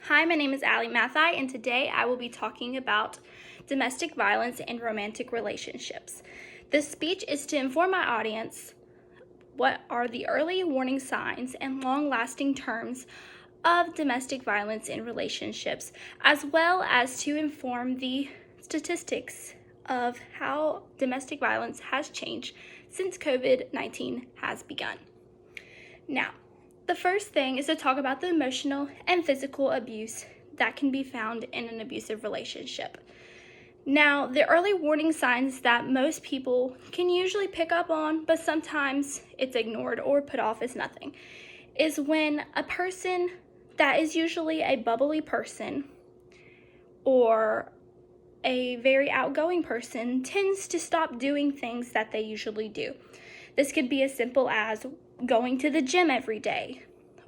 Hi, my name is Allie Mathai, and today I will be talking about domestic violence and romantic relationships. This speech is to inform my audience what are the early warning signs and long-lasting terms of domestic violence in relationships, as well as to inform the statistics of how domestic violence has changed since COVID-19 has begun. Now, the first thing is to talk about the emotional and physical abuse that can be found in an abusive relationship. Now, the early warning signs that most people can usually pick up on, but sometimes it's ignored or put off as nothing, is when a person that is usually a bubbly person or a very outgoing person tends to stop doing things that they usually do. This could be as simple as going to the gym every day,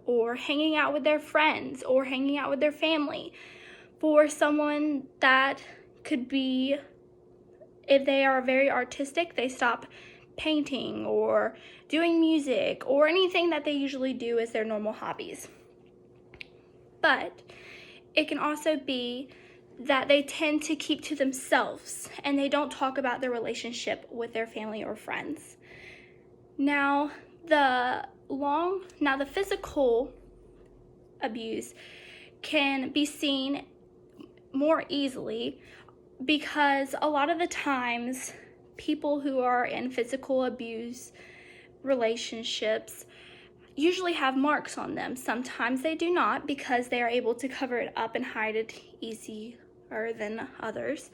or hanging out with their friends, or hanging out with their family. For someone that could be, if they are very artistic, they stop painting or doing music or anything that they usually do as their normal hobbies. But it can also be that they tend to keep to themselves and they don't talk about their relationship with their family or friends. Now, the physical abuse can be seen more easily because a lot of the times people who are in physical abuse relationships usually have marks on them. Sometimes they do not because they are able to cover it up and hide it easier than others.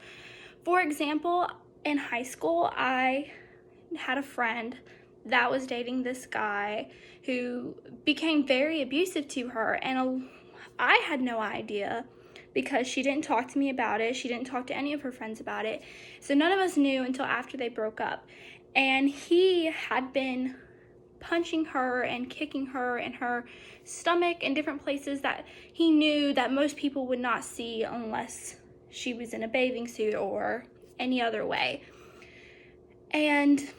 For example, in high school, I had a friend that was dating this guy who became very abusive to her, and I had no idea because she didn't talk to me about it. She didn't talk to any of her friends about it. So none of us knew until after they broke up. And he had been punching her and kicking her in her stomach and different places that he knew that most people would not see unless she was in a bathing suit or any other way. And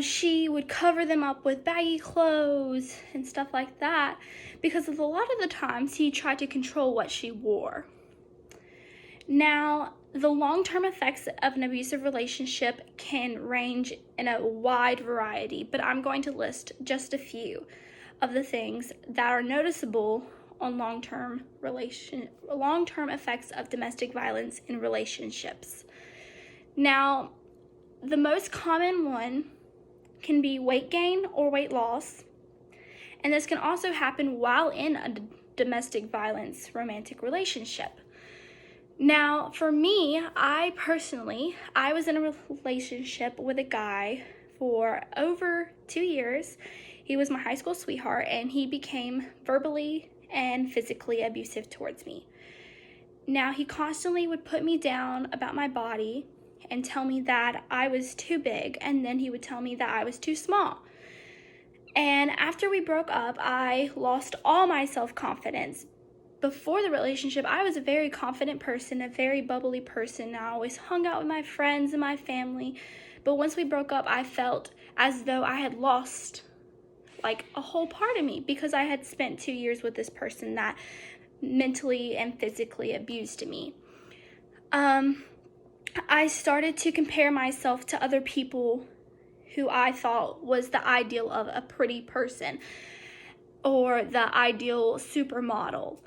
she would cover them up with baggy clothes and stuff like that because a lot of the times he tried to control what she wore. Now, the long-term effects of an abusive relationship can range in a wide variety, but I'm going to list just a few of the things that are noticeable on long-term effects of domestic violence in relationships. Now, the most common one can be weight gain or weight loss, and this can also happen while in a domestic violence romantic relationship. Now, for me, I was in a relationship with a guy for over 2 years. He was my high school sweetheart, and he became verbally and physically abusive towards me. Now, he constantly would put me down about my body and tell me that I was too big, and then he would tell me that I was too small. And after we broke up, I lost all my self-confidence. Before the relationship, I was a very confident person, a very bubbly person. I always hung out with my friends and my family. But once we broke up, I felt as though I had lost like a whole part of me because I had spent 2 years with this person that mentally and physically abused me. I started to compare myself to other people who I thought was the ideal of a pretty person or the ideal supermodel.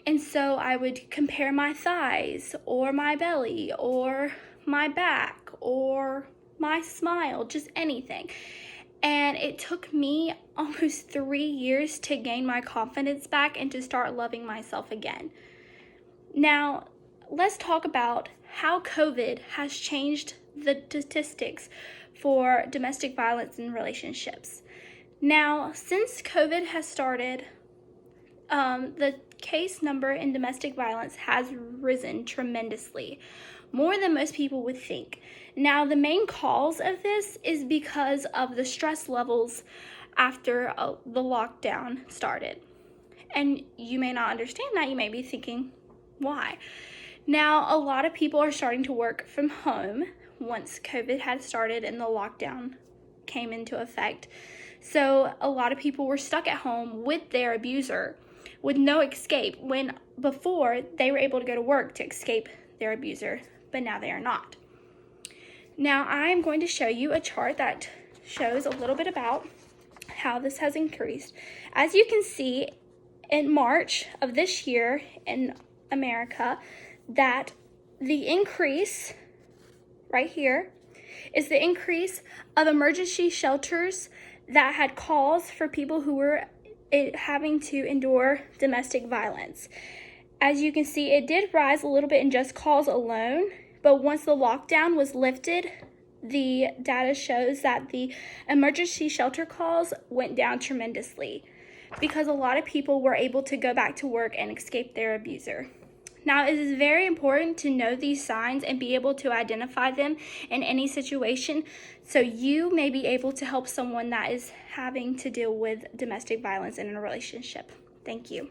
And so I would compare my thighs or my belly or my back or my smile, just anything. And it took me almost 3 years to gain my confidence back and to start loving myself again. Now, let's talk about how COVID has changed the statistics for domestic violence in relationships. Now, since COVID has started, the case number in domestic violence has risen tremendously, more than most people would think. Now, the main cause of this is because of the stress levels after the lockdown started. And you may not understand that. You may be thinking, why? Now, a lot of people are starting to work from home once COVID had started and the lockdown came into effect. So a lot of people were stuck at home with their abuser. with no escape, when before they were able to go to work to escape their abuser, but now they are not. Now I'm going to show you a chart that shows a little bit about how this has increased. As you can see, in March of this year in America, that the increase right here is the increase of emergency shelters that had calls for people who were having to endure domestic violence. As you can see, it did rise a little bit in just calls alone, but once the lockdown was lifted, the data shows that the emergency shelter calls went down tremendously because a lot of people were able to go back to work and escape their abuser. Now, it is very important to know these signs and be able to identify them in any situation so you may be able to help someone that is having to deal with domestic violence in a relationship. Thank you.